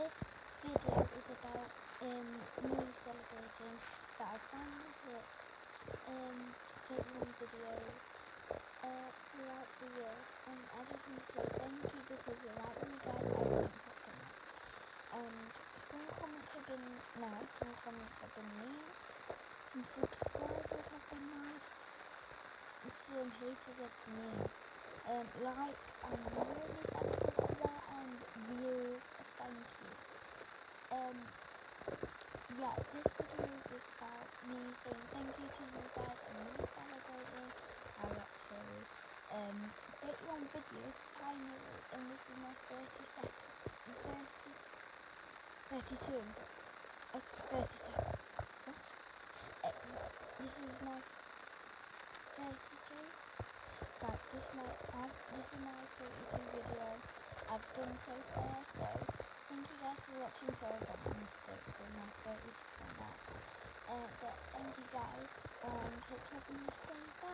this video is about me celebrating that I finally hit 31 videos throughout the year, and I just want to say thank you, because without you guys I wouldn't have done it. And some comments have been nice, some comments have been mean, some subscribers have been nice, some haters have been mean. Likes, I'm really thankful for that, and views, thank you. Yeah, this video was about me saying thank you to you guys and me celebrating. I got to 31 videos finally, and this is my 32nd. What? This is my 32. Right, this is my 32 video I've done so far. So thank you guys for watching. Sorry about my mistakes in my 32 on that. But thank you guys, and hope you have a nice day. Bye.